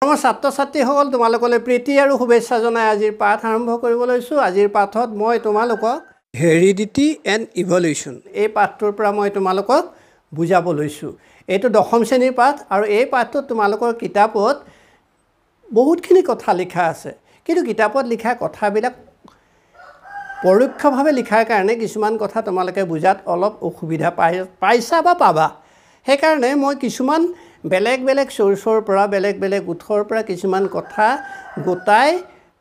মৰমৰ ছাত্ৰ-ছাত্ৰীসকল তোমালোকলৈ প্ৰীতি আৰু শুভেচ্ছা জনাই আজিৰ পাঠ আৰম্ভ কৰিব লৈছোঁ। আজিৰ পাঠত মই তোমালোকক হেৰিডিটি এণ্ড ইভলিউশ্যন এই পাঠটোৰ পৰা মই তোমালোকক বুজাব লৈছোঁ। এইটো 10ম শ্ৰেণীৰ পাঠ আৰু এই পাঠটোত তোমালোকৰ কিতাপত বহুতখিনি কথা লিখা আছে, কিন্তু কিতাপত লিখা কথাবিলাক পৰোক্ষভাৱে লিখাৰ কাৰণে কিছুমান কথা তোমালোকে বুজাত অলপ অসুবিধা পাইছা বা পাবা। সেইকাৰণে মই কিছুমান বেলেগ বেলেগ চ'ৰ্চৰ পৰা বেলেগ বেলেগ উৎসৰ পৰা কিছুমান কথা গোটাই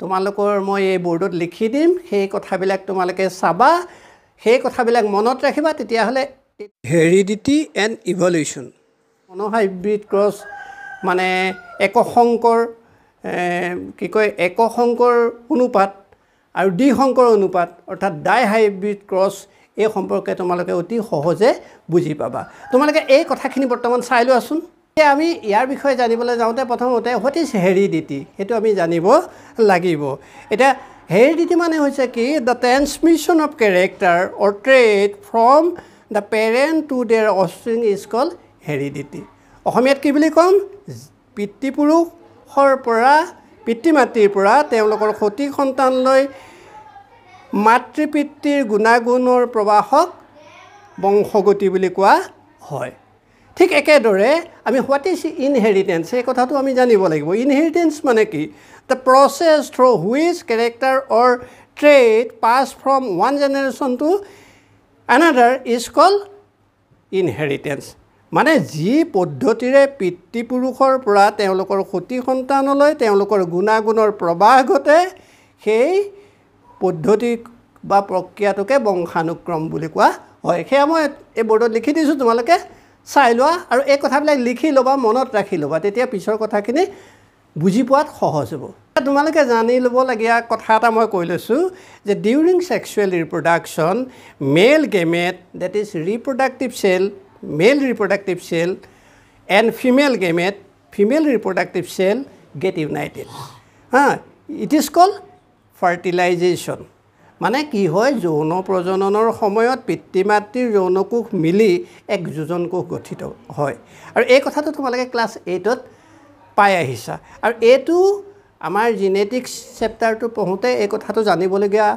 তোমালোকৰ মই এই বৰ্ডত লিখি দিম। সেই কথাবিলাক তোমালোকে চাবা, সেই কথাবিলাক মনত ৰাখিবা। তেতিয়াহ'লে হেৰিডিটি এণ্ড ইভলিউশ্যন মনোহাইব্ৰিড ক্ৰছ মানে একশংকৰ একশংকৰ অনুপাত আৰু দ্বিশংকৰ অনুপাত অৰ্থাৎ ডাইহাইব্ৰিড ক্ৰছ এই সম্পৰ্কে তোমালোকে অতি সহজে বুজি পাবা। তোমালোকে এই কথাখিনি বৰ্তমান চাই লোৱাচোন। আমি ইয়াৰ বিষয়ে জানিবলৈ যাওঁতে প্ৰথমতে হোৱাট ইজ হেৰিডিটি সেইটো আমি জানিব লাগিব। এতিয়া হেৰিডিটি মানে হৈছে কি the transmission of character or trait from the parent to their offspring is called heredity. অসমীয়াত কি বুলি ক'ম? পিতৃপুৰুষৰ পৰা পিতৃ মাতৃৰ পৰা তেওঁলোকৰ সঠিক সন্তানলৈ মাতৃ পিতৃৰ গুণাগুণৰ প্ৰবাহক বংশগতি বুলি কোৱা হয়। ঠিক একেদৰে আমি হোৱাট ইজ ইনহেৰিটেঞ্চ এই কথাটো আমি জানিব লাগিব। ইনহেৰিটেঞ্চ মানে কি? The process through which character or trait pass from one generation to another is called inheritance. মানে যি পদ্ধতিৰে পিতৃপুৰুষৰ পৰা তেওঁলোকৰ সঠিক সন্তানলৈ তেওঁলোকৰ গুণাগুণৰ প্ৰবাহ ঘটে সেই পদ্ধতি বা প্ৰক্ৰিয়াটোকে বংশানুক্ৰম বুলি কোৱা হয়। সেয়া মই এই বৰ্ডত লিখি দিছোঁ, তোমালোকে চাই লোৱা আৰু এই কথাবিলাক লিখি ল'বা, মনত ৰাখি ল'বা, তেতিয়া পিছৰ কথাখিনি বুজি পোৱাত সহজ হ'ব। তোমালোকে জানি ল'বলগীয়া কথা এটা মই কৈ লৈছোঁ যে during sexual reproduction male gamete that is reproductive cell male reproductive cell and female gamete female reproductive cell get united. It is called fertilization. মানে কি হয়? যৌন প্ৰজননৰ সময়ত পিতৃ মাতৃৰ যৌনকোষ মিলি এক যোজন কোষ গঠিত হয় আৰু এই কথাটো তোমালোকে ক্লাছ 8ত পাই আহিছা আৰু এইটো আমাৰ জেনেটিক্স চেপ্টাৰটো পঢ়োঁতে এই কথাটো জানিবলগীয়া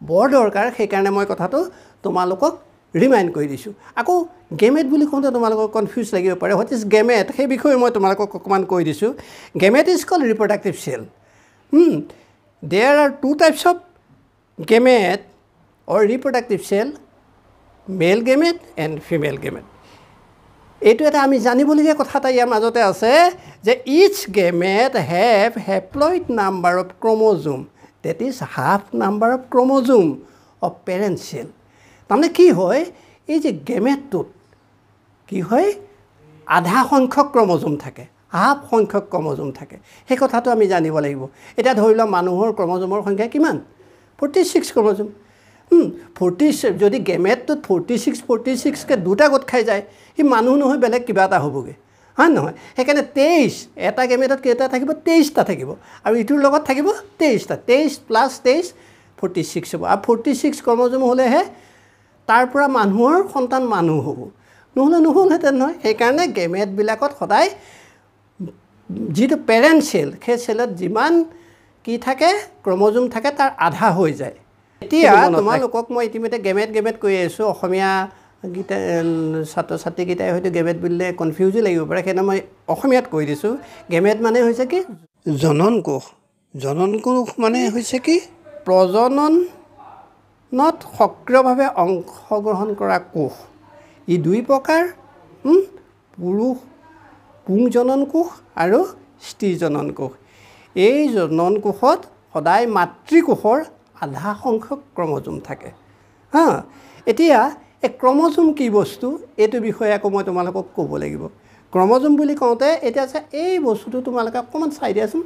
বৰ দৰকাৰ। সেইকাৰণে মই কথাটো তোমালোকক ৰিমাইণ্ড কৰি দিছোঁ। আকৌ গেমেট বুলি কওঁতে তোমালোকক কনফিউজ লাগিব পাৰে। হোৱাট ইজ গেমেট সেই বিষয়ে মই তোমালোকক অকণমান কৈ দিছোঁ। Gamete is called reproductive cell. There are two types of gamete or reproductive cell, male gamete and female gamete. এইটো এটা আমি জানিবলগীয়া কথা এটা ইয়াৰ মাজতে আছে যে each gamete have haploid number of chromosome that is half number of chromosome of parent cell. তাৰমানে কি হয়? এই যে গেমেটটোত কি হয়? আধা সংখ্যক ক্ৰম'জোম থাকে, হাফ সংখ্যক ক্ৰম'জোম থাকে। সেই কথাটো আমি জানিব লাগিব। এতিয়া ধৰি লোৱা মানুহৰ ক্ৰম'জোমৰ সংখ্যা কিমান? 46 ক্ৰম'জোম। 46 যদি গেমেটটোত 46কে দুটা গোট খাই যায় সি মানুহ নহয় বেলেগ কিবা এটা হ'বগৈ, হয় নহয়? সেইকাৰণে 23 এটা গেমেটত কেইটা থাকিব? 23টা থাকিব আৰু ইটোৰ লগত থাকিব 23টা। 23 + 23 46 হ'ব আৰু 46 ক্ৰম'জোম হ'লেহে তাৰ পৰা মানুহৰ সন্তান মানুহ হ'ব, নহ'লে নহ'লহেঁতেন নহয়। সেইকাৰণে গেমেটবিলাকত সদায় যিটো পেৰেণ্ট চেল সেই চেলত যিমান কি থাকে ক্ৰম'জোম থাকে তাৰ আধা হৈ যায়। এতিয়া তোমালোকক মই ইতিমধ্যে গেমেট কৈ আছোঁ। অসমীয়া ছাত্ৰ ছাত্ৰীকেইটাই হয়তো গেমেট বুলিলে কনফিউজো লাগিব পাৰে, সেইকাৰণে মই অসমীয়াত কৈ দিছোঁ। গেমেট মানে হৈছে কি? জনন কোষ। জনন কোষ মানে হৈছে কি? প্ৰজননত সক্ৰিয়ভাৱে অংশগ্ৰহণ কৰা কোষ। ই দুই প্ৰকাৰ, পুংজনন কোষ আৰু স্ত্ৰী জনন কোষ। এই জনন কোষত সদায় মাতৃকোষৰ আধা সংখ্যক ক্ৰম'জোম থাকে। এতিয়া এই ক্ৰম'জোম কি বস্তু এইটো বিষয়ে আকৌ মই তোমালোকক ক'ব লাগিব। ক্ৰম'জোম বুলি কওঁতে এতিয়া এই বস্তুটো তোমালোকে অকণমান চাই দিয়াচোন।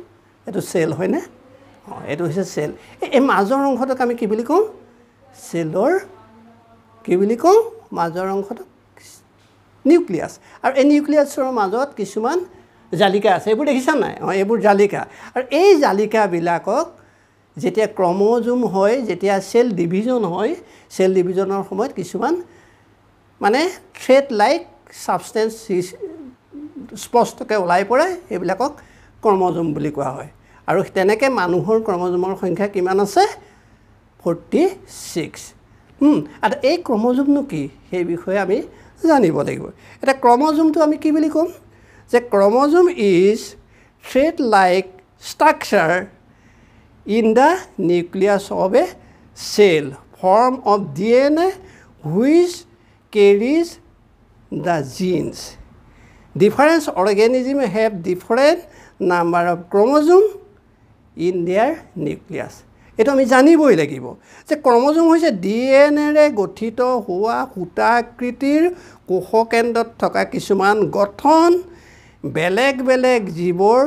এইটো চেল হয়নে? এইটো হৈছে চেল। এই মাজৰ অংশটোক আমি কি বুলি কওঁ? চেলৰ কি বুলি কওঁ? মাজৰ অংশটোক নিউক্লিয়াছ। আৰু এই নিউক্লিয়াছৰ মাজত কিছুমান জালিকা আছে, এইবোৰ দেখিছা নাই? এইবোৰ জালিকা। আৰু এই জালিকাবিলাকক যেতিয়া ক্ৰম'জোম হয়, যেতিয়া চেল ডিভিজন হয়, চেল ডিভিজনৰ সময়ত কিছুমান মানে থ্ৰেড লাইক ছাবষ্টেঞ্চ স্পষ্টকৈ ওলাই পৰে, এইবিলাকক ক্ৰম'জম বুলি কোৱা হয় আৰু তেনেকৈ মানুহৰ ক্ৰম'জমৰ সংখ্যা কিমান আছে 46 আৰু এই ক্ৰম'জমনো কি সেই বিষয়ে আমি জানিব লাগিব এটা ক্ৰম'জমটো আমি কি বুলি ক'ম যে chromosome is thread like structure in the nucleus of a cell form of DNA which carries the genes. Different organisms have different number of chromosomes in their nucleus. এটা আমি জানিবই লাগিব যে ক্ৰম'জম হৈছে ডিএনএৰে গঠিত হোৱা সূতাকৃতিৰ কোষকেন্দ্ৰত থকা কিছুমান গঠন বেলেগ বেলেগ জীৱৰ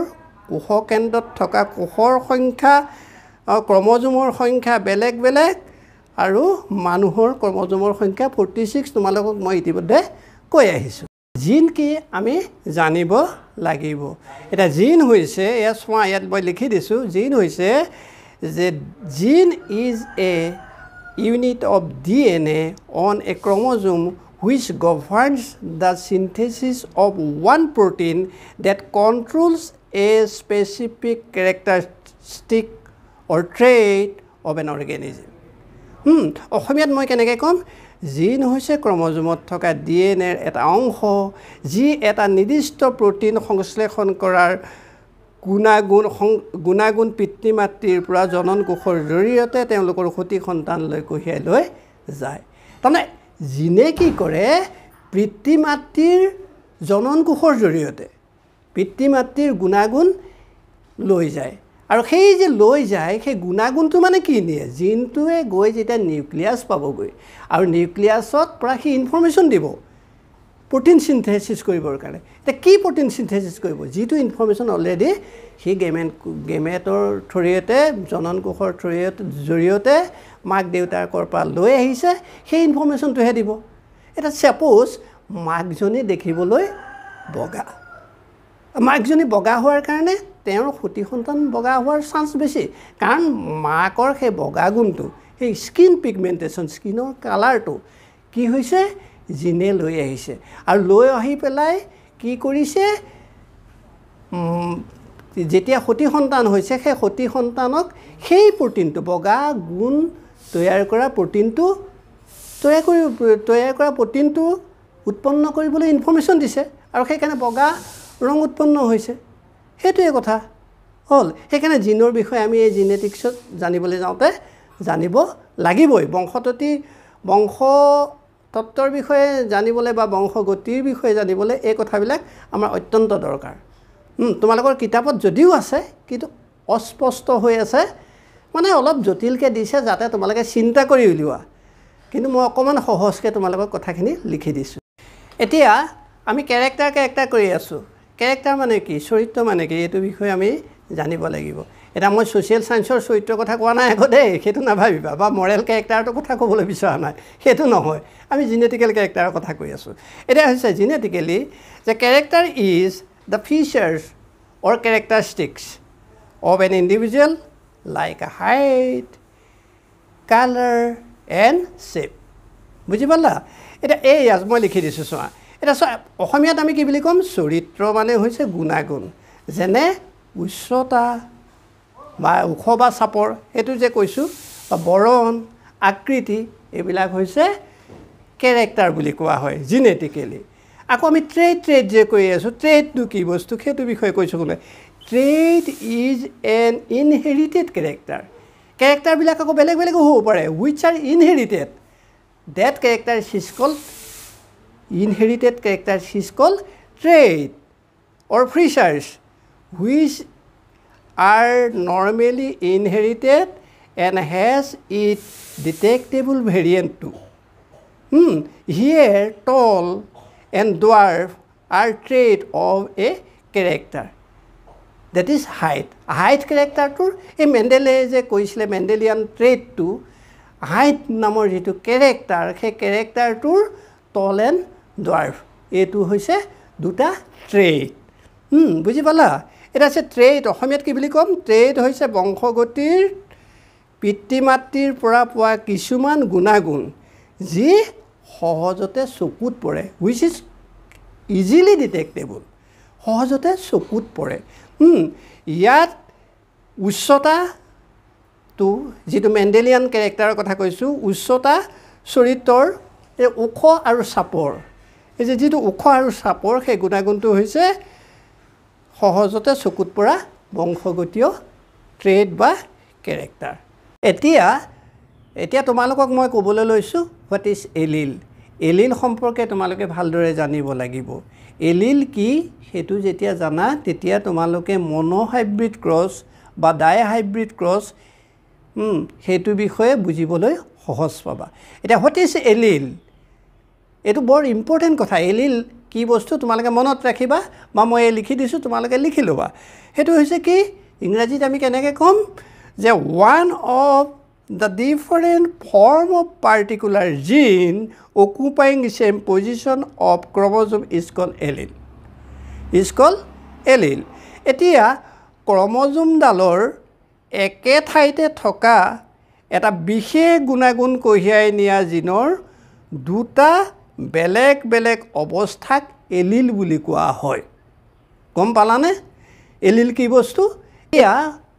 কোষকেন্দ্ৰত থকা কোষৰ সংখ্যা ক্ৰম'জমৰ সংখ্যা বেলেগ বেলেগ আৰু মানুহৰ ক্ৰম'জমৰ সংখ্যা 46 তোমালোকক মই ইতিমধ্যে কৈ আহিছোঁ জিন কি আমি জানিব লাগিব এটা জিন হৈছে ইয়াত মই লিখি দিছোঁ জিন হৈছে যে gene is a unit of DNA on a chromosome which governs the synthesis of one protein that controls a specific characteristic or trait of an organism. অসমীয়াত মই কেনেকৈ ক'ম জিন হৈছে ক্ৰম'জমত থকা ডিএনএৰ এটা অংশ যি এটা নিৰ্দিষ্ট প্ৰ'টিন সংশ্লেষণ কৰাৰ গুণাগুণ পিতৃ মাতৃৰ পৰা জনন কোষৰ জৰিয়তে তেওঁলোকৰ সতি সন্তানলৈ কঢ়িয়াই লৈ যায় তাৰমানে জিনে কি কৰে পিতৃ মাতৃৰ জনন কোষৰ জৰিয়তে পিতৃ মাতৃৰ গুণাগুণ লৈ যায় আৰু সেই যে লৈ যায় সেই গুণাগুণটো মানে কি নিয়ে জিনটোৱে গৈ যেতিয়া নিউক্লিয়াছ পাবগৈ আৰু নিউক্লিয়াছত পৰা সি ইনফৰমেশ্যন দিব প্ৰ'টিন চিন্থেচিছ কৰিবৰ কাৰণে এতিয়া কি প্ৰ'টিন চিন্থেচিছ কৰিব যিটো ইনফৰমেশ্যন অলৰেডি সি গেমেটৰ থ্ৰুয়েতে জনন কোষৰ জৰিয়তে মাক দেউতাকৰ পৰা লৈ আহিছে সেই ইনফৰমেশ্যনটোহে দিব এতিয়া ছাপ'জ মাকজনী দেখিবলৈ বগা মাকজনী বগা হোৱাৰ কাৰণে তেওঁৰ সতি সন্তান বগা হোৱাৰ চান্স বেছি কাৰণ মাকৰ সেই বগা গুণটো সেই স্কিন পিগমেণ্টেশ্যন স্কিনৰ কালাৰটো কি হৈছে জিনে লৈ আহিছে আৰু লৈ আহি পেলাই কি কৰিছে যেতিয়া সতি সন্তান হৈছে সেই সতি সন্তানক সেই প্ৰ'টিনটো বগা গুণ তৈয়াৰ কৰা প্ৰ'টিনটো উৎপন্ন কৰিবলৈ ইনফৰমেশ্যন দিছে আৰু সেইকাৰণে বগা ৰং উৎপন্ন হৈছে সেইটোৱে কথা হ'ল সেইকাৰণে জিনৰ বিষয়ে আমি এই জিনেটিক্সত জানিবলৈ যাওঁতে জানিব লাগিবই বংশতত্ত্বৰ বিষয়ে জানিবলৈ বা বংশগতিৰ বিষয়ে জানিবলৈ এই কথাবিলাক আমাৰ অত্যন্ত দৰকাৰ তোমালোকৰ কিতাপত যদিও আছে কিন্তু অস্পষ্ট হৈ আছে মানে অলপ জটিলকৈ দিছে যাতে তোমালোকে চিন্তা কৰি উলিওৱা কিন্তু মই অকণমান সহজকৈ তোমালোকৰ কথাখিনি লিখি দিছোঁ এতিয়া আমি কেৰেক্টাৰ কৰি আছোঁ কেৰেক্টাৰ মানে কি চৰিত্ৰ মানে কি এইটো বিষয়ে আমি জানিব লাগিব এটা মই ছ'চিয়েল ছায়েন্সৰ চৰিত্ৰৰ কথা কোৱা নাই আকৌ দেই সেইটো নাভাবিবা বা মৰেল কেৰেক্টাৰটোৰ কথা ক'বলৈ বিচৰা নাই সেইটো নহয় আমি জিনেটিকেল কেৰেক্টাৰৰ কথা কৈ আছোঁ এতিয়া হৈছে জিনেটিকেলি যে character is the features or characteristics of an individual like a height colour and shape বুজি পালা এতিয়া এই মই লিখি দিছোঁ চোৱা এটা অসমীয়াত আমি কি বুলি ক'ম চৰিত্ৰ মানে হৈছে গুণাগুণ যেনে উচ্চতা বা ওখ বা চাপৰ সেইটো যে কৈছোঁ বা বৰণ আকৃতি এইবিলাক হৈছে কেৰেক্টাৰ বুলি কোৱা হয় জিনেটিকেলি আকৌ আমি ট্ৰেইট যে কৈ আছোঁ ট্ৰেইটটো কি বস্তু সেইটো বিষয়ে কৈছোঁ কোনে ট্ৰেইট ইজ এন ইনহেৰিটেড কেৰেক্টাৰবিলাক আকৌ বেলেগ হ'ব পাৰে which are inherited that character is called inherited characters is called trait or features which are normally inherited and has its detectable variant too. Here tall and dwarf are traits of a character that is height character to a Mendele je koisile Mendelian trait to height namor jitu character সেই characterটোৰ tall and dwarf এইটো হৈছে দুটা trait বুজি পালা এটা আছে trait অসমীয়াত কি বুলি ক'ম ট্ৰেইট হৈছে বংশগতিৰ পিতৃ মাতৃৰ পৰা পোৱা কিছুমান গুণাগুণ যি সহজতে চকুত পৰে হুইচ ইজ ইজিলি ডিটেক্টেবল সহজতে চকুত পৰে ইয়াত উচ্চতাটো যিটো মেণ্ডেলিয়ান কেৰেক্টাৰৰ কথা কৈছোঁ উচ্চতা চৰিত্ৰৰ এই ওখ আৰু চাপৰ এই যে যিটো ওখ আৰু চাপৰ সেই গুণাগুণটো হৈছে সহজতে চকুত পৰা বংশগতীয় ট্ৰেড বা কেৰেক্টাৰ এতিয়া তোমালোকক মই ক'বলৈ লৈছোঁ হোৱাট ইজ এলিল এলিল সম্পৰ্কে তোমালোকে ভালদৰে জানিব লাগিব এলিল কি সেইটো যেতিয়া জানা তেতিয়া তোমালোকে মনোহাইব্ৰিড ক্ৰছ বা ডাইহাইব্ৰিড ক্ৰছ সেইটো বিষয়ে বুজিবলৈ সহজ পাবা এতিয়া হোৱাট ইজ এলিল এইটো বৰ ইম্পৰ্টেণ্ট কথা এলিল কি বস্তু তোমালোকে মনত ৰাখিবা বা মই লিখি দিছোঁ তোমালোকে লিখি ল'বা সেইটো হৈছে কি ইংৰাজীত আমি কেনেকৈ ক'ম যে one of the different form of particular gene occupying the same position of chromosome is called allele. এতিয়া ক্ৰম'জোমডালৰ একে ঠাইতে থকা এটা বিশেষ গুণাগুণ কঢ়িয়াই নিয়া জিনৰ দুটা বেলেগ বেলেগ অৱস্থাক এলিল বুলি কোৱা হয় গম পালানে এলিল কি বস্তু এতিয়া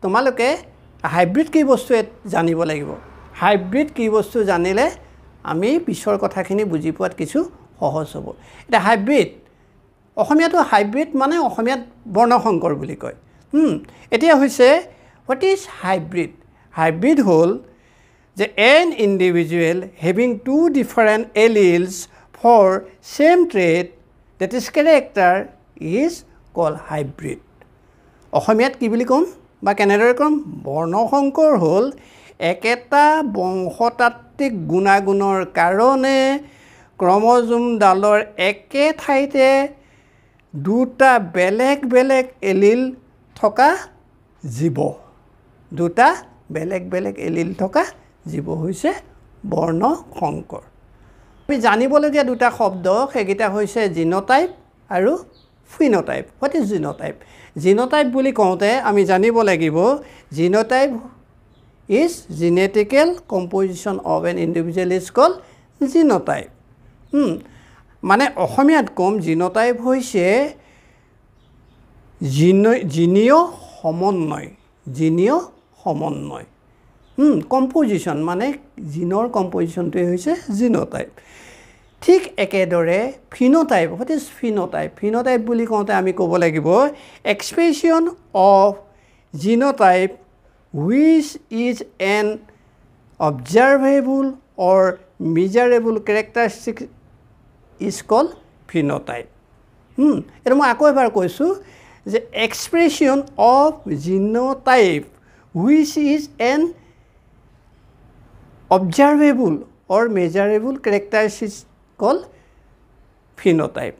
তোমালোকে হাইব্ৰিড কি বস্তু জানিব লাগিব হাইব্ৰিড কি বস্তু জানিলে আমি পিছৰ কথাখিনি বুজি পোৱাত কিছু সহজ হ'ব এটা হাইব্ৰিড অসমীয়াটো হাইব্ৰিড মানে অসমীয়াত বৰ্ণসংকৰ বুলি কয় এতিয়া হৈছে হোৱাট ইজ হাইব্ৰিড হ'ল যে an individual having two different alleles for same trait that is character is call hybrid অসমীয়াত কি বুলি ক'ম বা কেনেদৰে ক'ম বৰ্ণসংকৰ হ'ল একেটা বংশতাত্ত্বিক গুণাগুণৰ কাৰণে ক্ৰম'জোমডালৰ একে ঠাইতে দুটা বেলেগ বেলেগ এলিল থকা জীৱ দুটা বেলেগ বেলেগ এলিল থকা জীৱ হৈছে বৰ্ণসংকৰ আমি জানিবলগীয়া দুটা শব্দ সেইকেইটা হৈছে জিনোটাইপ আৰু ফিনোটাইপ হোৱাট ইজ জিনোটাইপ বুলি কওঁতে আমি জানিব লাগিব genotype is genetical composition of an individual is call genotype মানে অসমীয়াত ক'ম জিনোটাইপ হৈছে জিনীয় সমন্বয় কম্পজিশ্যন মানে জিনৰ কম্পজিশ্যনটোৱে হৈছে জিনোটাইপ ঠিক একেদৰে ফিনোটাইপ হোৱাট ইজ ফিনোটাইপ বুলি কওঁতে আমি ক'ব লাগিব expression of genotype which is an observable or measurable characteristic is call phenotype এইটো মই আকৌ এবাৰ কৈছোঁ যে expression of genotype which is an observable or measurable characteristic call phenotype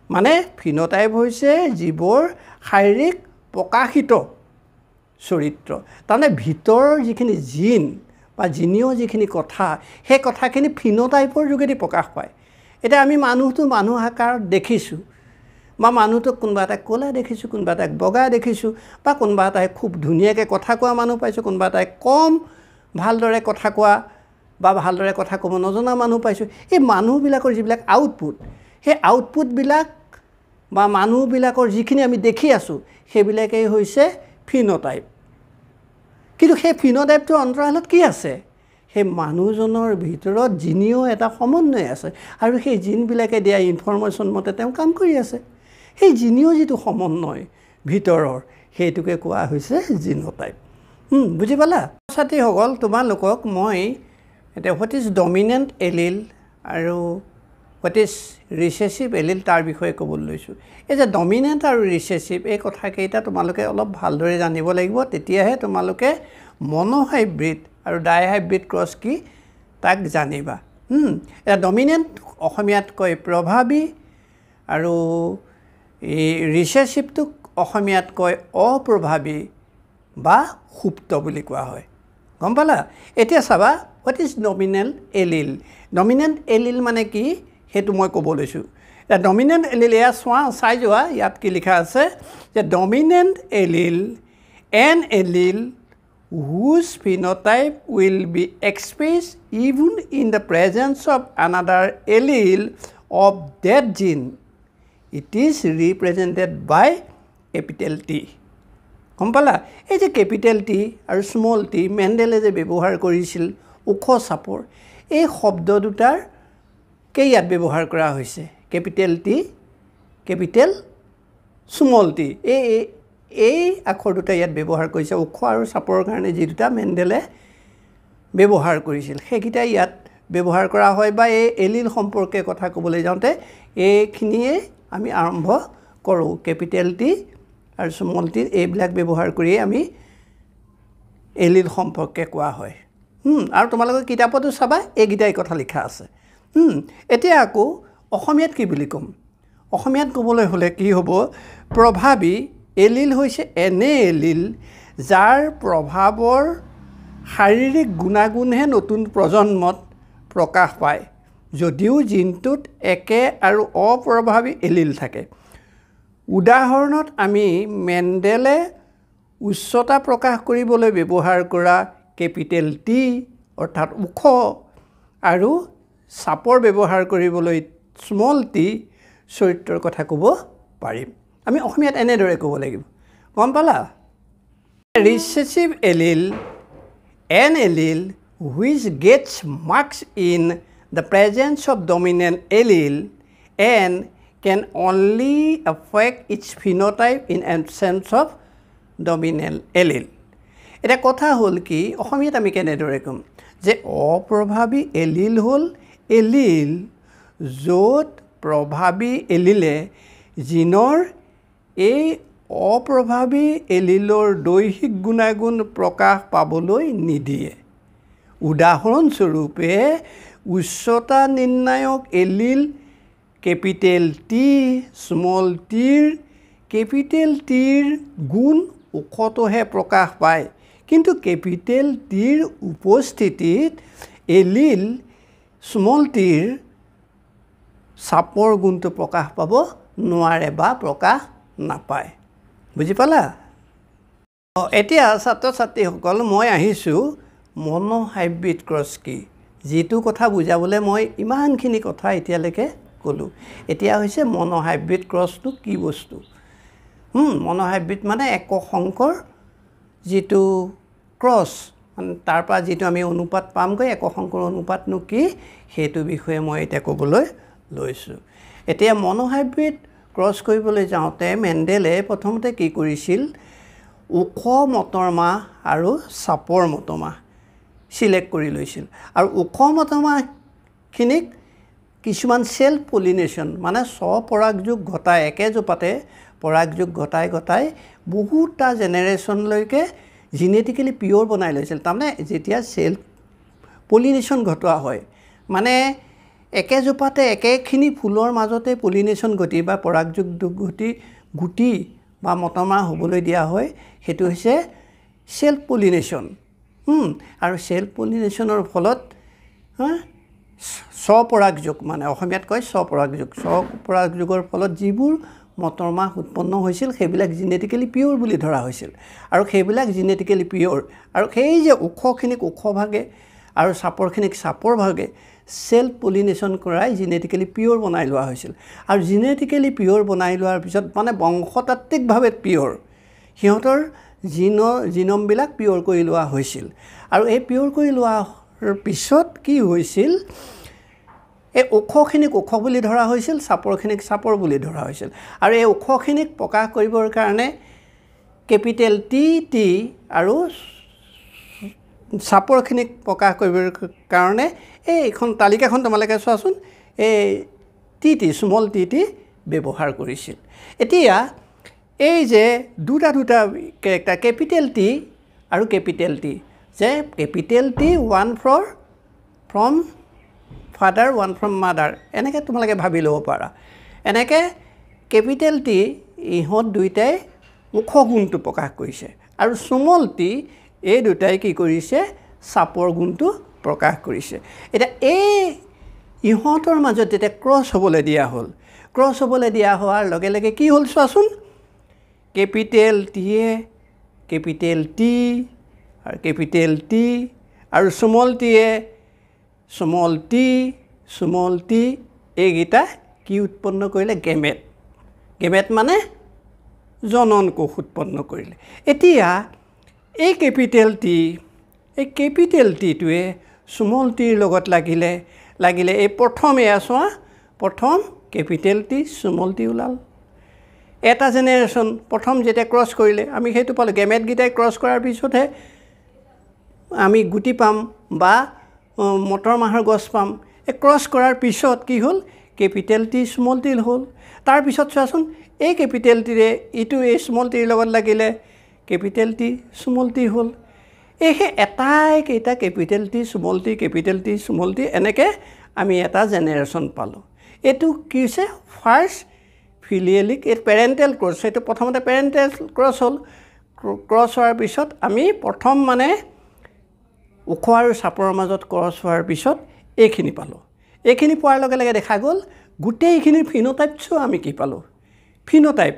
মানে ফিনোটাইপ হৈছে জীৱৰ শাৰীৰিক প্ৰকাশিত চৰিত্ৰ তাৰমানে ভিতৰৰ যিখিনি জিন বা জিনীয় যিখিনি কথা সেই কথাখিনি ফিনোটাইপৰ যোগেদি প্ৰকাশ পায় এতিয়া আমি মানুহ আকাৰত দেখিছোঁ বা মানুহটোক কোনোবা এটাক ক'লা দেখিছোঁ কোনোবা এটাক বগা দেখিছোঁ বা কোনোবা এটাই খুব ধুনীয়াকৈ কথা কোৱা মানুহ পাইছোঁ কোনোবা এটাই কম ভালদৰে কথা কোৱা বা ভালদৰে কথা ক'ব নজনা মানুহ পাইছোঁ এই মানুহবিলাকৰ যিবিলাক আউটপুট সেই আউটপুটবিলাক বা মানুহবিলাকৰ যিখিনি আমি দেখি আছোঁ সেইবিলাকেই হৈছে ফিনোটাইপ কিন্তু সেই ফিনোটাইপটোৰ অন্তৰালত কি আছে সেই মানুহজনৰ ভিতৰত জিনীয় এটা সমন্বয় আছে আৰু সেই জিনবিলাকে দিয়া ইনফৰমেশ্যন মতে তেওঁ কাম কৰি আছে সেই জিনীয় যিটো সমন্বয় ভিতৰৰ সেইটোকে কোৱা হৈছে জিনোটাইপ বুজি পালা ছাত্ৰীসকল তোমালোকক মই এতিয়া হোৱাট ইজ ডমিনেণ্ট এলিল আৰু হোৱাট ইজ ৰিচেছিভ এলিল তাৰ বিষয়ে ক'বলৈ লৈছোঁ এই যে ডমিনেণ্ট আৰু ৰিচেছিভ এই কথাকেইটা তোমালোকে অলপ ভালদৰে জানিব লাগিব তেতিয়াহে তোমালোকে মনোহাইব্ৰিড আৰু ডাইহাইব্ৰিড ক্ৰছ কি তাক জানিবা এতিয়া ডমিনেণ্ট অসমীয়াত কয় প্ৰভাৱী আৰু এই ৰিচেছিভটোক অসমীয়াত কয় অপ্ৰভাৱী বা সুপ্ত বুলি কোৱা হয় গম পালা এতিয়া চাবা হোৱাট ইজ ডমিনেণ্ট এলিল মানে কি সেইটো মই ক'ব লৈছোঁ এতিয়া ডমিনেণ্ট এলিল এয়া চাই যোৱা ইয়াত কি লিখা আছে যে dominant allele N allele whose phenotype will be expressed even in the presence of another allele of that gene. It is represented by capital T. গম পালা এই যে কেপিটেল টি আৰু স্মল টি মেণ্ডেলে যে ব্যৱহাৰ কৰিছিল ওখ চাপৰ এই শব্দ দুটাৰ কে ইয়াত ব্যৱহাৰ কৰা হৈছে capital T capital small tea এই আখৰ দুটা ইয়াত ব্যৱহাৰ কৰিছে ওখ আৰু চাপৰ কাৰণে যি দুটা মেণ্ডেলে ব্যৱহাৰ কৰিছিল সেইকেইটা ইয়াত ব্যৱহাৰ কৰা হয় বা এই এলিল সম্পৰ্কে কথা ক'বলৈ যাওঁতে এইখিনিয়ে আমি আৰম্ভ কৰোঁ কেপিটেল টি আৰু স্মল টি এইবিলাক ব্যৱহাৰ কৰি আমি এলিল সম্পৰ্কে কোৱা হয় আৰু তোমালোকে কিতাপতো চাবা এইকেইটাই কথা লিখা আছে এতিয়া আকৌ অসমীয়াত কি বুলি ক'ম অসমীয়াত ক'বলৈ হ'লে কি হ'ব প্ৰভাৱী এলিল হৈছে এনে এলিল যাৰ প্ৰভাৱৰ শাৰীৰিক গুণাগুণহে নতুন প্ৰজন্মত প্ৰকাশ পায় যদিও জিনটোত একে আৰু অপ্ৰভাৱী এলিল থাকে উদাহৰণত আমি মেণ্ডেলে উচ্চতা প্ৰকাশ কৰিবলৈ ব্যৱহাৰ কৰা কেপিটেল টি অৰ্থাৎ ওখ আৰু চাপৰ ব্যৱহাৰ কৰিবলৈ স্মল টি চৰিত্ৰৰ কথা ক'ব পাৰিম আমি অসমীয়াত এনেদৰে ক'ব লাগিব গম পালা ৰিচেছিভ allele an allele which gets marks in the presence of dominant allele and can only affect its phenotype in absence of dominant allele. এটা কথা হ'ল কি অসমীয়াত আমি কেনেদৰে ক'ম যে অপ্ৰভাৱী এলিল হ'ল এলিল য'ত প্ৰভাৱী এলিলে জিনৰ এই অপ্ৰভাৱী এলিলৰ দৈহিক গুণাগুণ প্ৰকাশ পাবলৈ নিদিয়ে উদাহৰণস্বৰূপে উচ্চতা নিৰ্ণায়ক এলিল কেপিটেল টি স্মল টিৰ কেপিটেল টিৰ গুণ ওখটোহে প্ৰকাশ পায় কিন্তু কেপিটেল টিৰ উপস্থিতিত এলিল স্মল টিৰ চাপৰ গুণটো প্ৰকাশ পাব নোৱাৰে বা প্ৰকাশ নাপায় বুজি পালা এতিয়া ছাত্ৰ ছাত্ৰীসকল মই আহিছোঁ মনোহাইব্ৰিড ক্ৰছ কি যিটো কথা বুজাবলৈ মই ইমানখিনি কথা এতিয়ালৈকে ক'লোঁ এতিয়া হৈছে মনোহাইব্ৰিড ক্ৰছটো কি বস্তু মনোহাইব্ৰিড মানে একসংকৰ যিটো ক্ৰছ মানে তাৰ পৰা যিটো আমি অনুপাত পামগৈ একসংকৰ অনুপাতনো কি সেইটো বিষয়ে মই এতিয়া ক'বলৈ লৈছোঁ এতিয়া মনোহাইব্ৰিড ক্ৰছ কৰিবলৈ যাওঁতে মেণ্ডেলে প্ৰথমতে কি কৰিছিল ওখ মটৰমাহ আৰু চাপৰ মটৰমাহ সিলেক্ট কৰি লৈছিল আৰু ওখ মটৰমাহখিনিক কিছুমান সেলফ পলিনেশ্যন মানে স্বপৰাগযোগ ঘটাই একেজোপাতে পৰাগযোগ ঘটাই বহুতটা জেনেৰেশ্যনলৈকে জেনেটিকেলি পিয়'ৰ বনাই লৈছিল তাৰমানে যেতিয়া সেলফ পলিনেশ্যন ঘটোৱা হয় মানে একেজোপাতে একেখিনি ফুলৰ মাজতে পলিনেশ্যন ঘটি বা পৰাগযোগ ঘটি গুটি বা মটৰমাহ হ'বলৈ দিয়া হয় সেইটো হৈছে সেলফ পলিনেশ্যন আৰু সেলফ পলিনেশ্যনৰ ফলত স্বপৰাগযোগ মানে অসমীয়াত কয় স্বপৰাগযোগৰ ফলত যিবোৰ মটৰমাহ উৎপন্ন হৈছিল সেইবিলাক জেনেটিকেলি পিয়'ৰ বুলি ধৰা হৈছিল আৰু সেইবিলাক জেনেটিকেলি পিয়'ৰ আৰু সেই যে ওখখিনিক ওখ ভাগে আৰু চাপৰখিনিক চাপৰ ভাগে সেলফ পলিনেশ্যন কৰাই জেনেটিকেলি পিয়'ৰ বনাই লোৱা হৈছিল আৰু জেনেটিকেলি পিয়'ৰ বনাই লোৱাৰ পিছত মানে বংশতাত্ত্বিকভাৱে পিয়'ৰ সিহঁতৰ জিনমবিলাক পিয়'ৰ কৰি লোৱা হৈছিল আৰু এই পিয়'ৰ কৰি লোৱাৰ পিছত কি হৈছিল এই ওখখিনিক ওখ বুলি ধৰা হৈছিল চাপৰখিনিক চাপৰ বুলি ধৰা হৈছিল আৰু এই ওখখিনিক প্ৰকাশ কৰিবৰ কাৰণে কেপিটেল টি আৰু চাপৰখিনিক প্ৰকাশ কৰিবৰ কাৰণে এইখন তালিকাখন তোমালোকে চোৱাচোন এই টি স্মল টি ব্যৱহাৰ কৰিছিল এতিয়া এই যে দুটা কেৰেক্টাৰ কেপিটেল টি আৰু কেপিটেল টি যে capital T one from father one from mother এনেকৈ তোমালোকে ভাবি ল'ব পাৰা এনেকৈ কেপিটেল টি ইহঁত দুইটাই ওখ গুণটো প্ৰকাশ কৰিছে আৰু স্মল টি এই দুটাই কি কৰিছে চাপৰ গুণটো প্ৰকাশ কৰিছে এতিয়া এই ইহঁতৰ মাজত যেতিয়া ক্ৰছ হ'বলৈ দিয়া হ'ল ক্ৰছ হ'বলৈ দিয়া হোৱাৰ লগে লগে কি হ'ল চোৱাচোন কেপিটেল টি আৰু কেপিটেল টি আৰু স্মল টি এইকেইটা কি উৎপন্ন কৰিলে গেমেট মানে জনন কোষ উৎপন্ন কৰিলে এতিয়া এই কেপিটেল টিটোৱে স্মল টিৰ লগত লাগিলে এই প্ৰথম এয়া চোৱা প্ৰথম কেপিটেল টি স্মল টি ওলাল এটা জেনেৰেশ্যন প্ৰথম যেতিয়া ক্ৰছ কৰিলে আমি সেইটো পালোঁ গেমেটকেইটাই ক্ৰছ কৰাৰ পিছতহে আমি গুটি পাম বা মটৰ মাহৰ গছ পাম এই ক্ৰছ কৰাৰ পিছত কি হ'ল কেপিটেল টি স্মল টি হ'ল তাৰপিছত চোৱাচোন এই কেপিটেল টিৰে ইটো এই স্মল টিৰ লগত লাগিলে কেপিটেল টি স্মল টি হ'ল এই কেইটা কেপিটেল টি স্মল টি এনেকৈ আমি এটা জেনেৰেশ্যন পালোঁ এইটো কি হৈছে ফাৰ্ষ্ট ফিলিয়েলিক এই পেৰেণ্টেল ক্ৰছ এইটো প্ৰথমতে পেৰেণ্টেল ক্ৰছ হ'ল ক্ৰছ হোৱাৰ পিছত আমি প্ৰথম মানে ওখ আৰু চাপৰৰ মাজত ক্ৰছ হোৱাৰ পিছত এইখিনি পালোঁ এইখিনি পোৱাৰ লগে লগে দেখা গ'ল গোটেইখিনিৰ ফিনোটাইপছো আমি কি পালোঁ ফিনোটাইপ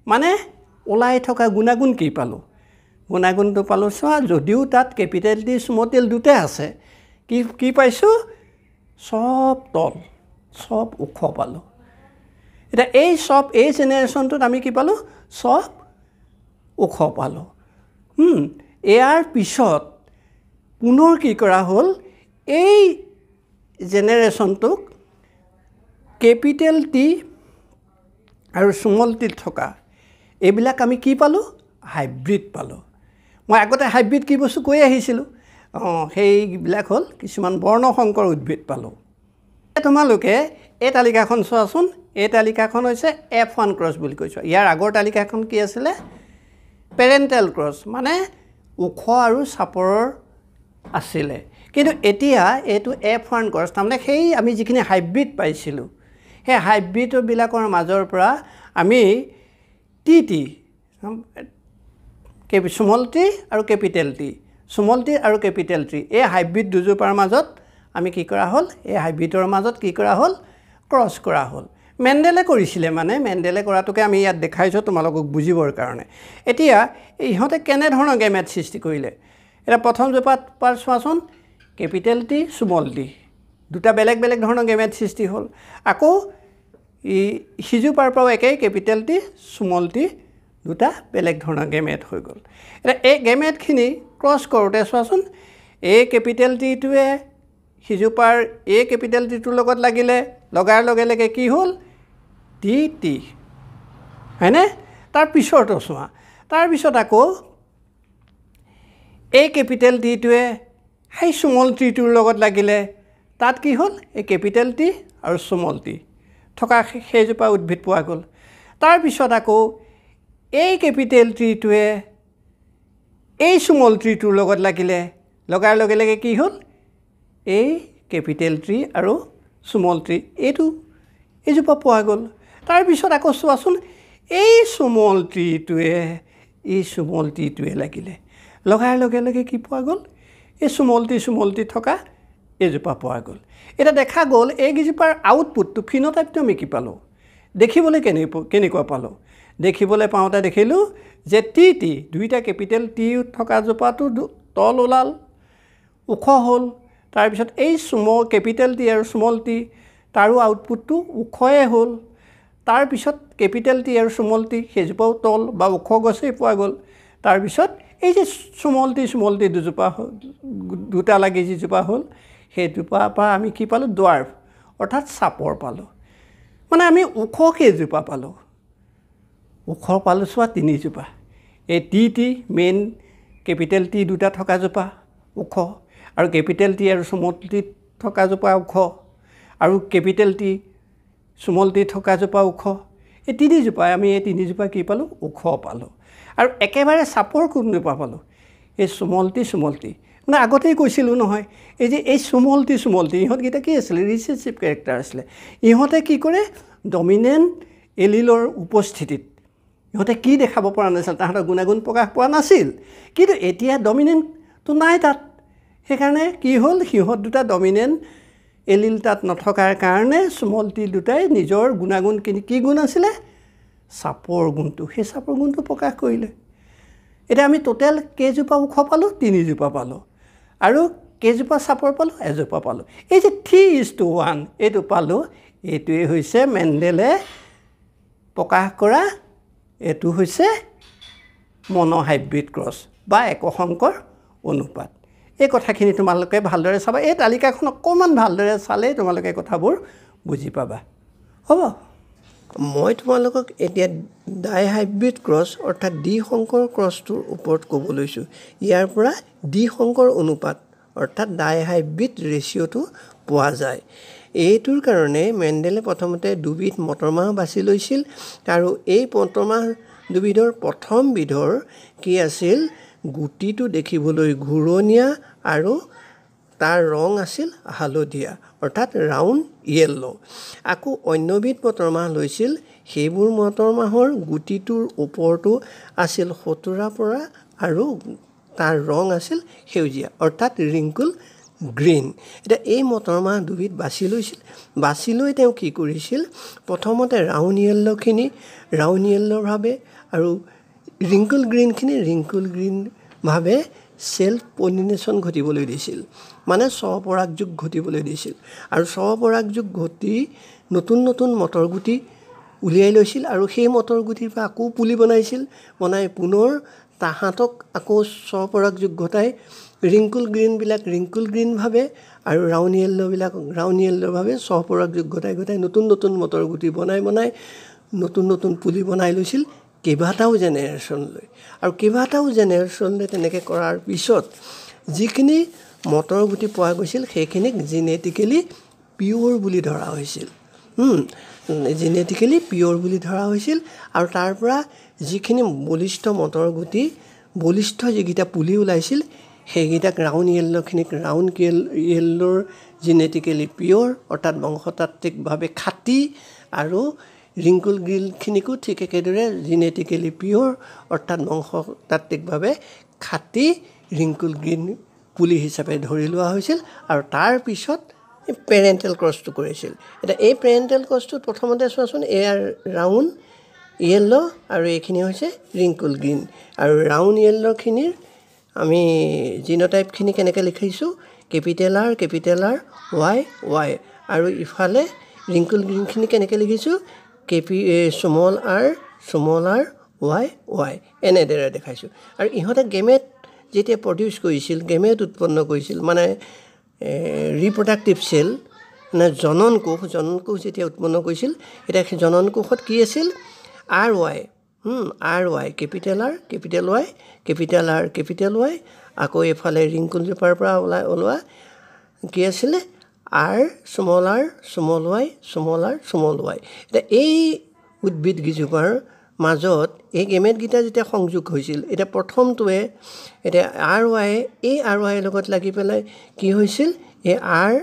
মানে ওলাই থকা গুণাগুণ কি পালোঁ গুণাগুণটো পালোঁ চোৱা যদিও তাত কেপিটেল টি স্মল টি দুটাই আছে কি পাইছোঁ চব তল চব ওখ পালোঁ এতিয়া এই জেনেৰেশ্যনটোত আমি কি পালোঁ চব ওখ পালোঁ ইয়াৰ পিছত পুনৰ কি কৰা হ'ল এই জেনেৰেশ্যনটোক কেপিটেল টি আৰু স্মল টি থকা এইবিলাক আমি কি পালোঁ হাইব্ৰিড পালোঁ মই আগতে হাইব্ৰিড কি বস্তু কৈ আহিছিলোঁ সেইবিলাক হ'ল কিছুমান বৰ্ণসংকৰ উদ্ভিদ পালোঁ তোমালোকে এই তালিকাখন চোৱাচোন এই তালিকাখন হৈছে F1 ক্ৰছ বুলি কৈছোঁ ইয়াৰ আগৰ তালিকাখন কি আছিলে পেৰেণ্টেল ক্ৰছ মানে ওখ আৰু চাপৰৰ আছিলে কিন্তু এতিয়া এইটো F1 ক্ৰছ তাৰমানে সেই আমি যিখিনি হাইব্ৰিড পাইছিলোঁ সেই হাইব্ৰিডবিলাকৰ মাজৰ পৰা আমি টি স্মল টি আৰু কেপিটেল টি স্মল টি আৰু কেপিটেল টি এই হাইব্ৰিড দুজোপাৰ মাজত আমি কি কৰা হ'ল এই হাইব্ৰিডৰ মাজত কি কৰা হ'ল ক্ৰছ কৰা হ'ল মেণ্ডেলে কৰিছিলে মানে মেণ্ডেলে কৰাটোকে আমি ইয়াত দেখাইছোঁ তোমালোকক বুজিবৰ কাৰণে এতিয়া ইহঁতে কেনেধৰণৰ গেমেট সৃষ্টি কৰিলে এটা প্ৰথম জোপাত পাৰ চোৱাচোন কেপিটেল টি স্মল টি দুটা বেলেগ বেলেগ ধৰণৰ গেমেট সৃষ্টি হ'ল আকৌ সিজোপাৰ পৰাও একেই কেপিটেল টি স্মল টি দুটা বেলেগ ধৰণৰ গেমেট হৈ গ'ল এতিয়া এই গেমেটখিনি ক্ৰছ কৰোঁতে চোৱাচোন এই কেপিটেল টিটোৱে সিজোপাৰ এই কেপিটেল টিটোৰ লগত লগাৰ লগে লগে কি হ'ল টি হয়নে তাৰপিছতো চোৱা তাৰপিছত আকৌ এই কেপিটেল টিটোৱে সেই স্মল টিটোৰ লগত লাগিলে তাত কি হ'ল এই কেপিটেল টি আৰু স্মল টি থকা সেইজোপা উদ্ভিদ পোৱা গ'ল তাৰপিছত আকৌ এই কেপিটেল টিটোৱে এই স্মল টিটোৰ লগত লগাৰ লগে লগে কি হ'ল এই কেপিটেল টি আৰু স্মল টি এইজোপা পোৱা গ'ল তাৰপিছত আকৌ চোৱাচোন এই স্মল টিটোৱে লগাৰ লগে লগে কি পোৱা গ'ল এই স্মল টি থকা এইজোপা পোৱা গ'ল এটা দেখা গ'ল এইকেইজোপাৰ আউটপুটটো ফিনোটাইপটো আমি কি পালোঁ দেখিবলৈ কেনেকুৱা পালোঁ দেখিবলৈ পাওঁতে দেখিলোঁ যে টি দুইটা কেপিটেল টি থকা জোপাটো তল ওলাল ওখ হ'ল তাৰপিছত এই কেপিটেল টি আৰু স্মল টি তাৰো আউটপুটটো ওখয়ে হ'ল তাৰপিছত কেপিটেল টি আৰু স্মল টি সেইজোপাও তল বা ওখ গছেই পোৱা গ'ল তাৰপিছত এই যে স্মল টি দুজোপা দুটা লাগি যিজোপা হ'ল সেইজোপাৰ পৰা আমি কি পালোঁ ডুৱাৰ্ফ অৰ্থাৎ চাপৰ পালোঁ মানে আমি ওখ কেইজোপা পালোঁ চোৱা তিনিজোপা এই টি মেইন কেপিটেল টি দুটা থকা জোপা ওখ আৰু কেপিটেল টি আৰু স্মল টি থকা জোপা ওখ আৰু কেপিটেল টি স্মল টি থকা জোপা ওখ এই তিনিজোপাই আমি এই তিনিজোপা কি পালোঁ ওখ পালোঁ আৰু একেবাৰে চাপৰ কোনজোপা পালোঁ এই স্মল টি মানে আগতেই কৈছিলোঁ নহয় এই যে এই স্মল টি ইহঁতকেইটা কি আছিলে ৰিচেছিভ কেৰেক্টাৰ আছিলে ইহঁতে কি কৰে ডমিনেণ্ট এলিলৰ উপস্থিতিত ইহঁতে কি দেখাব পৰা নাছিল তাহাঁতৰ গুণাগুণ প্ৰকাশ পোৱা নাছিল কিন্তু এতিয়া ডমিনেণ্টটো নাই তাত সেইকাৰণে কি হ'ল সিহঁত দুটা ডমিনেণ্ট এলিল তাত নথকাৰ কাৰণে স্মল টি দুটাই নিজৰ গুণাগুণ কি গুণ আছিলে চাপৰ গুণটো সেই চাপৰ গুণটো প্ৰকাশ কৰিলে এতিয়া আমি টোটেল কেইজোপা ওখ পালোঁ তিনিজোপা পালোঁ আৰু কেইজোপা চাপৰ পালোঁ এজোপা পালোঁ এই যে 3:1 এইটো পালোঁ এইটোৱে হৈছে মেণ্ডেলে প্ৰকাশ কৰা এইটো হৈছে মনোহাইব্ৰিড ক্ৰছ বা একসংকৰ অনুপাত এই কথাখিনি তোমালোকে ভালদৰে চাবা এই তালিকাখন অকণমান ভালদৰে চালেই তোমালোকে কথাবোৰ বুজি পাবা হ'ব মই তোমালোকক এতিয়া ডাইহাইব্ৰিড ক্ৰছ অৰ্থাৎ দ্বিসংকৰ ক্ৰছটোৰ ওপৰত ক'ব লৈছোঁ ইয়াৰ পৰা দ্বিসংকৰ অনুপাত অৰ্থাৎ ডাইহাইব্ৰিড ৰেচিঅ'টো পোৱা যায় এইটোৰ কাৰণে মেণ্ডেলে প্ৰথমতে দুবিধ মটৰমাহ বাছি লৈছিল আৰু এই মটৰমাহ দুবিধৰ প্ৰথম বিধৰ কি আছিল গুটিটো দেখিবলৈ ঘূৰণীয়া আৰু তাৰ ৰং আছিল হালধীয়া অৰ্থাৎ ৰাউণ্ড য়েল্লো আকৌ অন্যবিধ মটৰমাহ লৈছিল সেইবোৰ মটৰমাহৰ গুটিটোৰ ওপৰতো আছিল সতুৰা পৰা আৰু তাৰ ৰং আছিল সেউজীয়া অৰ্থাৎ ৰিংকুল গ্ৰীণ এতিয়া এই মটৰমাহ দুবিধ বাছি লৈছিল বাছি লৈ তেওঁ কি কৰিছিল প্ৰথমতে ৰাউণ্ড য়েল্লোভাৱে আৰু ৰিংকুল গ্ৰীণভাৱে সেলফ পলিনেশ্যন ঘটিবলৈ দিছিল মানে স্বপৰাগযোগ ঘটিবলৈ দিছিল আৰু স্বপৰাগযোগ ঘটি নতুন নতুন মটৰ গুটি উলিয়াই লৈছিল আৰু সেই মটৰ গুটিৰ পৰা আকৌ পুলি বনাই পুনৰ তাহাঁতক আকৌ স্বপৰাগযোগ ঘটাই ৰিংকুল গ্ৰীণভাৱে আৰু ৰাউণ্ড য়েল্লোভাৱে স্বপৰাগযোগ ঘটাই নতুন নতুন মটৰ গুটি বনাই নতুন নতুন পুলি বনাই লৈছিল কেইবাটাও জেনেৰেশ্যনলৈ আৰু কেইবাটাও জেনেৰেশ্যনলৈ তেনেকৈ কৰাৰ পিছত যিখিনি মটৰ গুটি পোৱা গৈছিল সেইখিনিক জেনেটিকেলি পিয়'ৰ বুলি ধৰা হৈছিল আৰু তাৰ পৰা যিখিনি বলিষ্ঠ যিকেইটা পুলি ওলাইছিল সেইকেইটাক ৰাউণ্ড য়েল্লোৰ জেনেটিকেলি পিয়'ৰ অৰ্থাৎ বংশতাত্ত্বিকভাৱে খাটি আৰু ৰিংকুল গ্ৰীণখিনিকো ঠিক একেদৰে জেনেটিকেলি পিয়'ৰ অৰ্থাৎ বংশতাত্ত্বিকভাৱে খাটি ৰিংকুল গ্ৰীণ পুলি হিচাপে ধৰি লোৱা হৈছিল আৰু তাৰ পিছত পেৰেণ্টেল ক্ৰছটো কৰিছিল এতিয়া এই পেৰেণ্টেল ক্ৰছটোত প্ৰথমতে চোৱাচোন এয়া ৰাউণ্ড য়েল্লো আৰু এইখিনি হৈছে ৰিংকুল গ্ৰীণ আৰু ৰাউণ্ড য়েল্লোখিনিৰ আমি জিনোটাইপখিনি কেনেকৈ লিখিছোঁ কেপিটেল আৰ ৱাই আৰু ইফালে ৰিংকুল গ্ৰীণখিনি কেনেকৈ লিখিছোঁ স্মল আৰ ৱাই এনেদৰে দেখাইছোঁ আৰু ইহঁতে গেমেট যেতিয়া প্ৰডিউচ কৰিছিল গেমেট উৎপন্ন কৰিছিল মানে ৰিপ্ৰডাক্টিভ চেল মানে জনন কোষ যেতিয়া উৎপন্ন কৰিছিল এতিয়া সেই জনন কোষত কি আছিল আৰ ৱাই কেপিটেল ৱাই আকৌ এইফালে ৰিংকুল জোপাৰ পৰা ওলোৱা কি আছিলে স্মল ৱাই এতিয়া এই উদ্ভিদকেইজোপাৰ মাজত এই গেমেটকেইটা যেতিয়া সংযোগ হৈছিল এতিয়া প্ৰথমটোৱে এতিয়া আৰ ৱাইৰ লগত লাগি পেলাই কি হৈছিল এই আৰ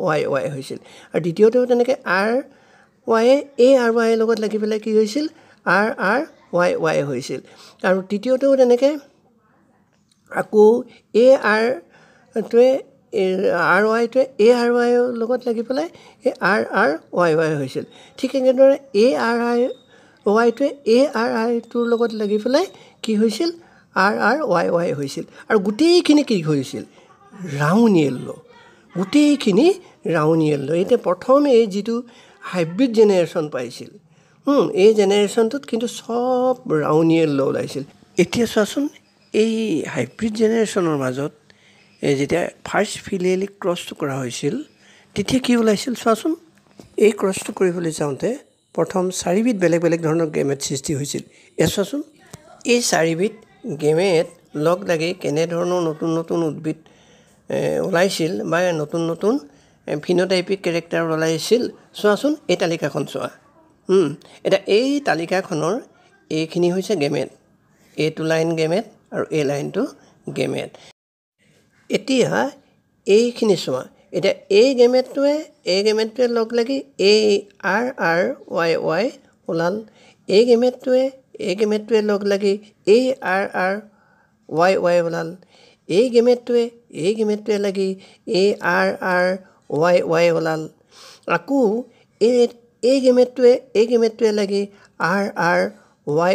ৱাই হৈছিল আৰু দ্বিতীয়তেও তেনেকৈ আৰ ৱাইৰ লগত লাগি পেলাই কি হৈছিল আৰ ৱাই হৈছিল আৰু তৃতীয়তেও তেনেকৈ আকৌ আৰ ৱাইৰ লগত লাগি পেলাই এই আৰ ৱাই হৈছিল ঠিক এনেদৰে আৰ ৱাইটোৰ লগত লাগি পেলাই কি হৈছিল আৰ ৱাই হৈছিল আৰু গোটেইখিনি কি হৈছিল ৰাউণ্ড য়েল্লো এতিয়া প্ৰথম এই যিটো হাইব্ৰিড জেনেৰেশ্যন পাইছিল এই জেনেৰেশ্যনটোত কিন্তু চব ৰাউণ্ড য়েল্লো ওলাইছিল এতিয়া চোৱাচোন এই হাইব্ৰিড জেনেৰেশ্যনৰ মাজত যেতিয়া ফাৰ্ষ্ট ফিলিয়েলিক ক্ৰছটো কৰা হৈছিল তেতিয়া কি ওলাইছিল চোৱাচোন এই ক্ৰছটো কৰিবলৈ যাওঁতে প্ৰথম 4বিধ বেলেগ বেলেগ ধৰণৰ গেমেট সৃষ্টি হৈছিল চোৱাচোন এই 4বিধ গেমেট লগ লাগি কেনেধৰণৰ নতুন নতুন উদ্ভিদ ওলাইছিল বা নতুন নতুন ফিনোটাইপিক কেৰেক্টাৰ ওলাইছিল চোৱাচোন এই তালিকাখন চোৱা এতিয়া এই তালিকাখনৰ এইখিনি হৈছে গেমেট এইটো লাইন গেমেট আৰু এই লাইনটো গেমেট এতিয়া এইখিনি চোৱা এতিয়া এই গেমেটটোৱে লগ লাগি আৰ ৱাই ওলাল এই গেমেটটোৱে লগ লাগি আৰ ৱাই ওলাল এই গেমেটটোৱে লাগি আৰ ৱাই ওলাল আকৌ এই গেমেটটোৱে লাগি আৰ ৱাই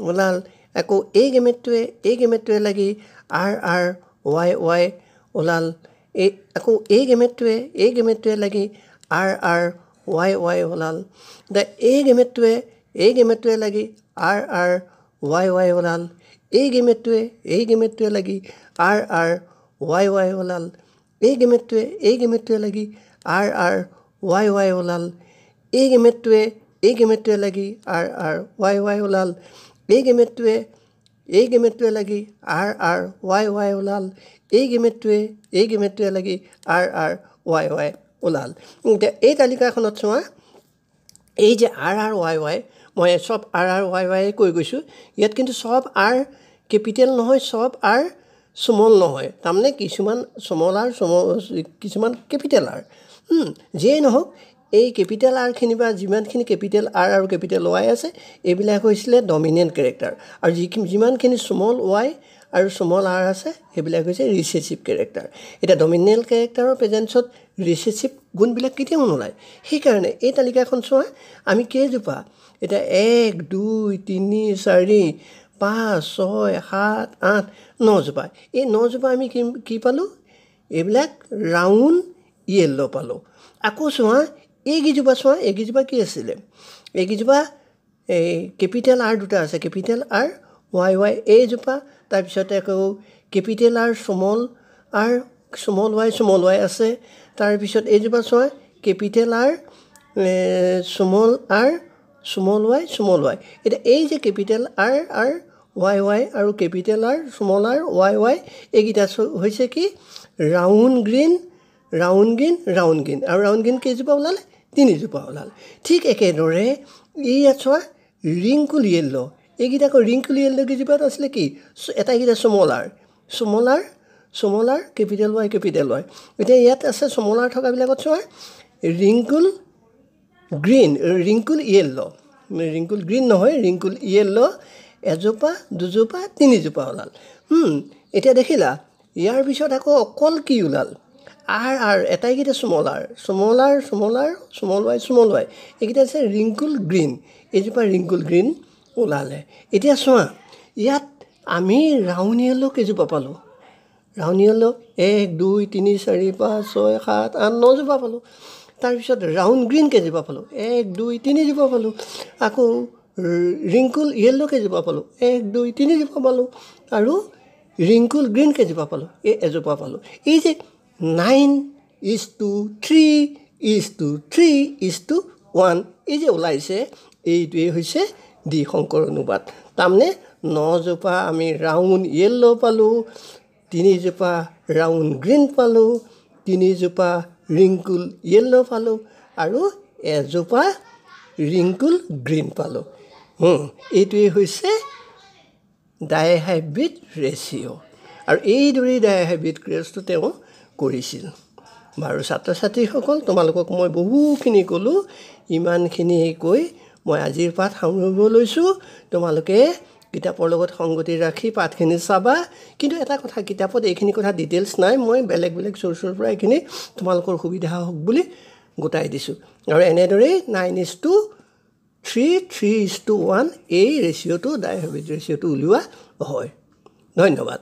ওলাল আকৌ এই গেমেটটোৱে লাগি আৰ ৱাই ওলাল আকৌ এই গেমেটটোৱে লাগি আৰ ৱাই ওলাল এই এই গেমেটটোৱে লাগি RRYY ওলাল, এই গেমেটটোৱে লাগি RRYY ওলাল, এই গেমেটটোৱে লাগি RRYY ওলাল, এই গেমেটটোৱে লাগি RRYY ওলাল, এই গেমেটটোৱে লাগি RRYY ওলাল, এই গেমেটটোৱে লাগি RRYY ওলাল। এতিয়া এই তালিকাখনত চোৱা, এই যে RRYY মই চব RRYY কৈ গৈছোঁ, ইয়াত কিন্তু চব R কেপিটেল নহয়, চব R স্মল নহয়, তাৰমানে কিছুমান স্মল R কিছুমান কেপিটেল R। যিয়েই নহওক এই কেপিটেল Rখিনি বা যিমানখিনি কেপিটেল R আৰু কেপিটেল Y আছে এইবিলাক হৈছিলে ডমিনেণ্ট কেৰেক্টাৰ, আৰু যিমানখিনি স্মল Y আৰু স্মল R আছে সেইবিলাক হৈছে ৰিচেছিভ কেৰেক্টাৰ। এতিয়া ডমিনেণ্ট কেৰেক্টাৰৰ প্ৰেজেঞ্চত ৰিচেছিভ গুণবিলাক কেতিয়াও নোলায়। সেইকাৰণে এই তালিকাখন চোৱা, আমি কেইজোপা এতিয়া 1 2 3 4 5 6 7 8 9জোপা, এই 9জোপা আমি কি পালোঁ? এইবিলাক ৰাউণ্ড য়েল্ল' পালোঁ। আকৌ চোৱা এইকেইজোপা কি আছিলে? এইকেইজোপা এই কেপিটেল R দুটা আছে, কেপিটেল RYY এইজোপা, তাৰপিছতে আকৌ কেপিটেল R স্মল y আছে, তাৰপিছত এইজোপা চোৱা কেপিটেল R স্মল y। এতিয়া এই যে কেপিটেল RRYY আৰু কেপিটেল RYY এইকেইটা হৈছে কি? ৰাউণ্ড গ্ৰীণ, আৰু ৰাউণ্ড গ্ৰীণ কেইজোপা ওলালে? 3জোপা ওলাল। ঠিক একেদৰে ইয়াত চোৱা ৰিংকুল য়েল্ল', এইকেইটা আকৌ ৰিংকুল য়েল্ল' কেইজোপাত আছিলে কি? এটাকেইটা স্মল R কেপিটেল Y। এতিয়া ইয়াত আছে স্মল R থকাবিলাকত চোৱা ৰিংকুল য়েল্ল' এজোপা, দুজোপা, 3জোপা ওলাল। এতিয়া দেখিলা ইয়াৰ পিছত আকৌ অকল কি ওলাল? R এটাইকেইটা স্মল y। এইকেইটা আছে ৰিংকুল গ্ৰীণ, এইজোপা ৰিংকুল গ্ৰীণ ওলালে। এতিয়া চোৱা ইয়াত আমি ৰাউণ্ড য়েল্ল' কেইজোপা পালোঁ? ৰাউণ্ড য়েল্ল' 1 2 3 4 5 6 7 8 9জোপা পালোঁ। তাৰপিছত ৰাউণ্ড গ্ৰীণ কেইজোপা পালোঁ? 1 2 3জোপা পালোঁ। আকৌ ৰিংকুল য়েল্ল' কেইজোপা পালোঁ? 1 2 3জোপা পালোঁ। আৰু ৰিংকুল গ্ৰীণ কেইজোপা পালোঁ? এজোপা পালোঁ। এই যে 9:3:3:1 এই যে ওলাইছে, এইটোৱে হৈছে দ্বিসংকৰ অনুপাত। তাৰমানে 9জোপা আমি ৰাউণ্ড য়েল্ল' পালোঁ, 3জোপা ৰাউণ্ড গ্ৰীণ পালোঁ, 3জোপা ৰিংকুল য়েল্ল' পালোঁ, আৰু এজোপা ৰিংকুল গ্ৰীণ পালোঁ। এইটোৱে হৈছে ডাইহাইব্ৰিড ৰেচিঅ', আৰু এইদৰেই ডাইহাইব্ৰিড ৰেচিঅ'টো তেওঁ কৰিছিল। বাৰু ছাত্ৰ ছাত্ৰীসকল, তোমালোকক মই বহুখিনি ক'লোঁ, ইমানখিনি কৈ মই আজিৰ পাঠ সামৰিব লৈছোঁ। তোমালোকে কিতাপৰ লগত সংগতি ৰাখি পাঠখিনি চাবা। কিন্তু এটা কথা, কিতাপত এইখিনি কথা ডিটেইলছ নাই, মই বেলেগ চ'ৰ্চৰ পৰা এইখিনি তোমালোকৰ সুবিধা হওক বুলি গোটাই দিছোঁ। আৰু এনেদৰেই 9:3:3:1 এই ৰেচিঅ'টো ডাইহাইব্ৰিড ৰেচিঅ'টো উলিওৱা হয়। ধন্যবাদ।